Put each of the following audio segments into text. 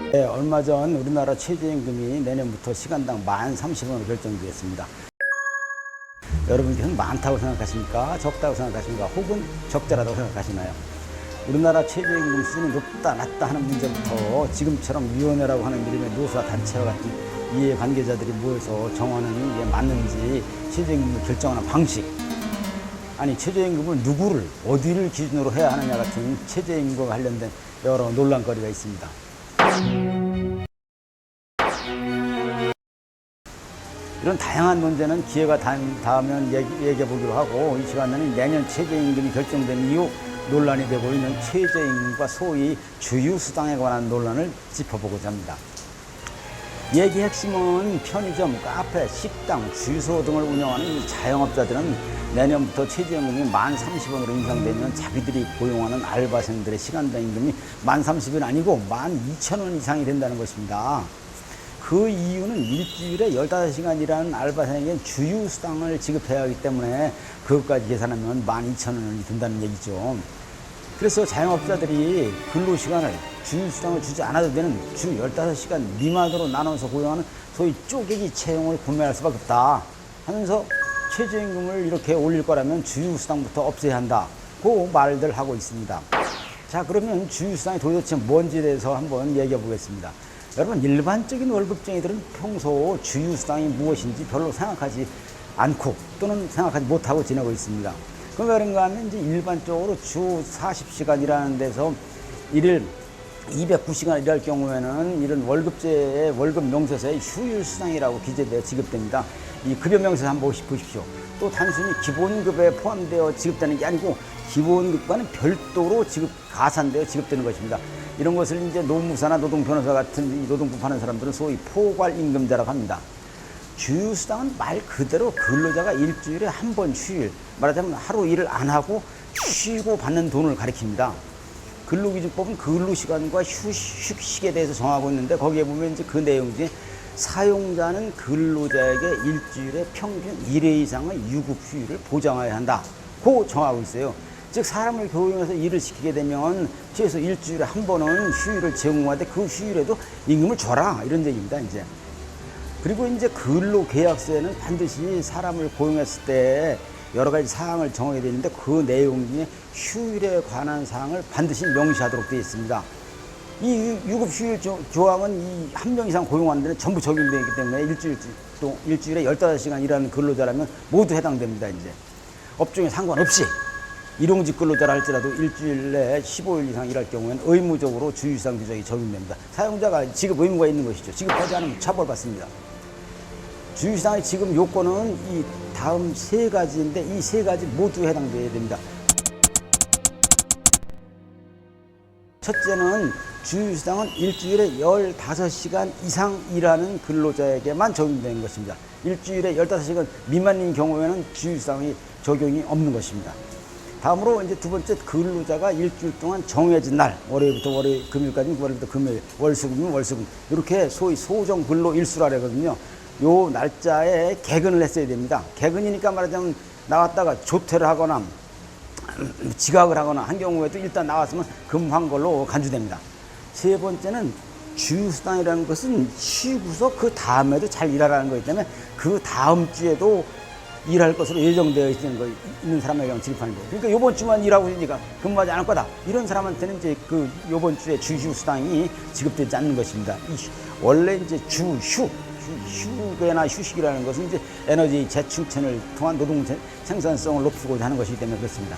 네, 얼마 전 우리나라 최저임금이 내년부터 시간당 1,030원으로 결정되었습니다. 여러분께서는 많다고 생각하십니까? 적다고 생각하십니까? 혹은 적절하다고 생각하시나요? 우리나라 최저임금 수준이 높다 낮다 하는 문제부터 지금처럼 위원회라고 하는 이름의 노사 단체와 같은 이해관계자들이 모여서 정하는 게 맞는지 최저임금을 결정하는 방식, 아니 최저임금을 누구를 어디를 기준으로 해야 하느냐 같은 최저임금과 관련된 여러 논란거리가 있습니다. 이런 다양한 문제는 기회가 닿으면 얘기해 보기로 하고, 이 시간에는 내년 최저임금이 결정된 이후 논란이 되고 있는 최저임금과 소위 주유수당에 관한 논란을 짚어보고자 합니다. 얘기 핵심은 편의점, 카페, 식당, 주유소 등을 운영하는 이 자영업자들은 내년부터 최저임금이 1,030원으로 인상되면 자기들이 고용하는 알바생들의 시간당 임금이 1,030원 아니고 12,000원 이상이 된다는 것입니다. 그 이유는 일주일에 15시간 일하는 알바생에겐 주유수당을 지급해야 하기 때문에 그것까지 계산하면 12,000원이 든다는 얘기죠. 그래서 자영업자들이 근로시간을 주유수당을 주지 않아도 되는 주 15시간 미만으로 나눠서 고용하는 소위 쪼개기 채용을 구매할 수밖에 없다 하면서 최저임금을 이렇게 올릴 거라면 주유수당부터 없애야 한다고 말들 하고 있습니다. 자, 그러면 주유수당이 도대체 뭔지에 대해서 한번 얘기해 보겠습니다. 여러분, 일반적인 월급쟁이들은 평소 주유수당이 무엇인지 별로 생각하지 않고 또는 생각하지 못하고 지내고 있습니다. 그럼 왜 그런가 하면 이제 일반적으로 주 40시간 일하는 데서 일일 209시간 일할 경우에는 이런 월급제의 월급 명세서에 휴일수당이라고 기재되어 지급됩니다. 이 급여 명세서 한번 보십시오. 또 단순히 기본급에 포함되어 지급되는 게 아니고 기본급과는 별도로 가산되어 지급되는 것입니다. 이런 것을 이제 노무사나 노동변호사 같은 노동법 하는 사람들은 소위 포괄임금제라고 합니다. 주유수당은 말 그대로 근로자가 일주일에 한 번 휴일, 말하자면 하루 일을 안 하고 쉬고 받는 돈을 가리킵니다. 근로기준법은 근로시간과 휴식에 대해서 정하고 있는데, 거기에 보면 이제 그 내용 중에 사용자는 근로자에게 일주일에 평균 1회 이상의 유급 휴일을 보장해야 한다고 정하고 있어요. 즉, 사람을 고용해서 일을 시키게 되면 최소 일주일에 한 번은 휴일을 제공하되 그 휴일에도 임금을 줘라, 이런 얘기입니다, 이제. 그리고 이제 근로계약서에는 반드시 사람을 고용했을 때 여러 가지 사항을 정하게 되는데, 그 내용 중에 휴일에 관한 사항을 반드시 명시하도록 되어 있습니다. 이 유급 휴일 조항은 이 한 명 이상 고용하는 데는 전부 적용되어 있기 때문에 일주일에 15시간 일하는 근로자라면 모두 해당됩니다, 이제. 업종에 상관없이 일용직 근로자라 할지라도 일주일에 15일 이상 일할 경우에는 의무적으로 주유수당 규정이 적용됩니다. 사용자가 지급 의무가 있는 것이죠. 지급하지 않으면 처벌받습니다. 주유수당의 지급 요건은 이 다음 세 가지인데, 이 세 가지 모두 해당되어야 됩니다. 첫째는 주유수당은 일주일에 15시간 이상 일하는 근로자에게만 적용되는 것입니다. 일주일에 15시간 미만인 경우에는 주유수당이 적용이 없는 것입니다. 다음으로 이제 두 번째, 근로자가 일주일 동안 정해진 날, 월요일부터 금요일까지, 월요일부터 금요일, 월수금이면 월수금, 이렇게 소위 소정 근로 일수라 그러거든요. 요 날짜에 개근을 했어야 됩니다. 개근이니까 말하자면 나왔다가 조퇴를 하거나 지각을 하거나 한 경우에도 일단 나왔으면 금한 걸로 간주됩니다. 세 번째는 주유수당이라는 것은 쉬고서 그 다음에도 잘 일하라는 거기 때문에 그 다음 주에도 일할 것으로 예정되어 있는 사람에게 지급하는 거예요. 그러니까 요번 주만 일하고 있으니까 근무하지 않을 거다, 이런 사람한테는 이제 그 요번 주에 주휴수당이 지급되지 않는 것입니다. 원래 이제 휴게나 휴식이라는 것은 이제 에너지 재충전을 통한 노동 생산성을 높이고자 하는 것이기 때문에 그렇습니다.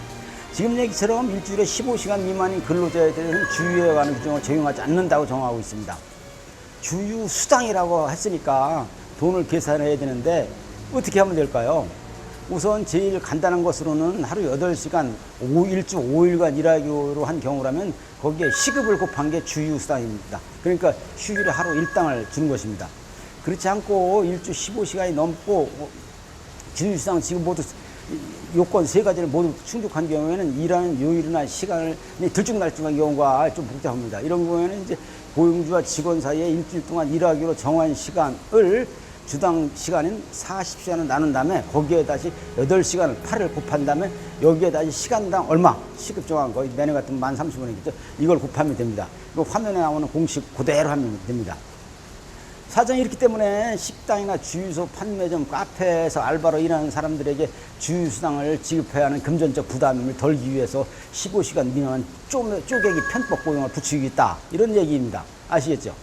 지금 얘기처럼 일주일에 15시간 미만인 근로자에 대해서는 주유에 관한 규정을 적용하지 않는다고 정하고 있습니다. 주유수당이라고 했으니까 돈을 계산해야 되는데 어떻게 하면 될까요? 우선 제일 간단한 것으로는 하루 8시간 일주 5일간 일하기로 한 경우라면 거기에 시급을 곱한 게 주유수당입니다. 그러니까 휴일에 하루 일당을 주는 것입니다. 그렇지 않고 일주 15시간이 넘고 주유수당 지금 모두 요건 세 가지를 모두 충족한 경우에는 일하는 요일이나 시간을 들쭉날쭉한 경우가 좀 복잡합니다. 이런 경우에는 이제 고용주와 직원 사이에 일주일 동안 일하기로 정한 시간을 주당 시간인 40시간을 나눈 다음에 거기에 다시 8시간을 8을 곱한 다음에 여기에 다시 시간당 얼마 시급 정한 거 내년 같은 1030원이겠죠. 이걸 곱하면 됩니다. 이거 화면에 나오는 공식 그대로 하면 됩니다. 사정이 이렇기 때문에 식당이나 주유소, 판매점, 카페에서 알바로 일하는 사람들에게 주유수당을 지급해야 하는 금전적 부담을 덜기 위해서 15시간 미만 쪼개기 편법 고용을 부추기겠다. 이런 얘기입니다. 아시겠죠?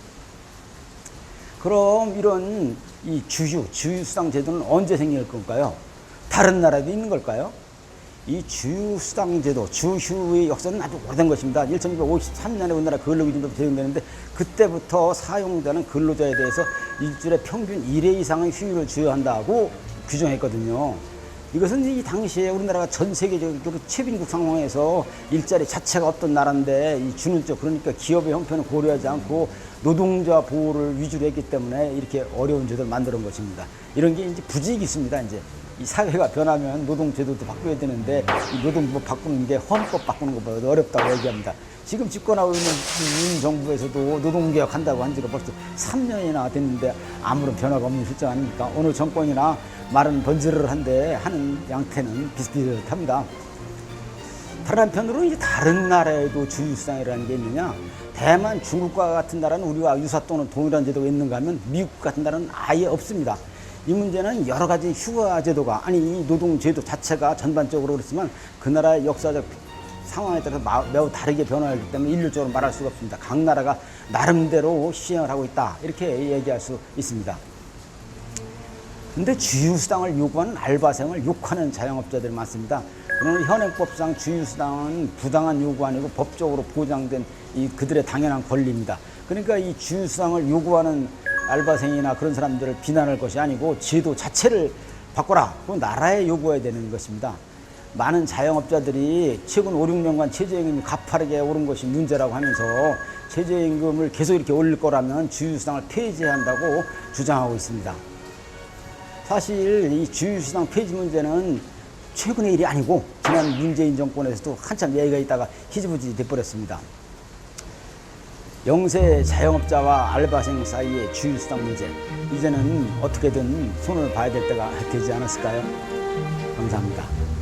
그럼 이런 이 주유수당 제도는 언제 생길 건가요? 다른 나라에도 있는 걸까요? 이 주유수당 제도, 주휴의 역사는 아주 오래된 것입니다. 1953년에 우리나라 근로기준법 제정되는데 그때부터 사용자는 근로자에 대해서 일주일에 평균 1회 이상의 휴일을 주어한다고 규정했거든요. 이것은 이 당시에 우리나라가 전 세계적으로 최빈국 상황에서 일자리 자체가 없던 나라인데 이 주는 쪽 그러니까 기업의 형편을 고려하지 않고 노동자 보호를 위주로 했기 때문에 이렇게 어려운 제도를 만들어 온 것입니다. 이런 게 이제 부직이 있습니다. 이제 이 사회가 변하면 노동제도도 바꿔야 되는데 이 노동법 바꾸는 게 헌법 바꾸는 것보다 어렵다고 얘기합니다. 지금 집권하고 있는 문 정부에서도 노동개혁한다고 한 지가 벌써 3년이나 됐는데 아무런 변화가 없는 실정 아닙니까? 어느 정권이나 말은 번지를 한데 하는 양태는 비슷비슷합니다. 다른 한편으로 이제 다른 나라에도 주유수당이라는 게 있느냐? 대만, 중국과 같은 나라는 우리와 유사 또는 동일한 제도가 있는가 하면 미국 같은 나라는 아예 없습니다. 이 문제는 여러 가지 휴가 제도가 아니 이 노동 제도 자체가 전반적으로 그렇지만 그 나라의 역사적 상황에 따라서 매우 다르게 변화하기 때문에 일률적으로 말할 수가 없습니다. 각 나라가 나름대로 시행을 하고 있다 이렇게 얘기할 수 있습니다. 근데 주유수당을 요구하는 알바생을 욕하는 자영업자들이 많습니다. 그러나 현행법상 주유수당은 부당한 요구 아니고 법적으로 보장된 그들의 당연한 권리입니다. 그러니까 이 주유수당을 요구하는 알바생이나 그런 사람들을 비난할 것이 아니고 제도 자체를 바꿔라. 그 나라에 요구해야 되는 것입니다. 많은 자영업자들이 최근 5, 6년간 최저임금이 가파르게 오른 것이 문제라고 하면서 최저임금을 계속 이렇게 올릴 거라면 주유수당을 폐지해야 한다고 주장하고 있습니다. 사실 이 주유수당 폐지 문제는 최근의 일이 아니고 지난 문재인 정권에서도 한참 얘기가 있다가 희지부지 돼버렸습니다. 영세 자영업자와 알바생 사이의 주유수당 문제, 이제는 어떻게든 손을 봐야 될 때가 되지 않았을까요? 감사합니다.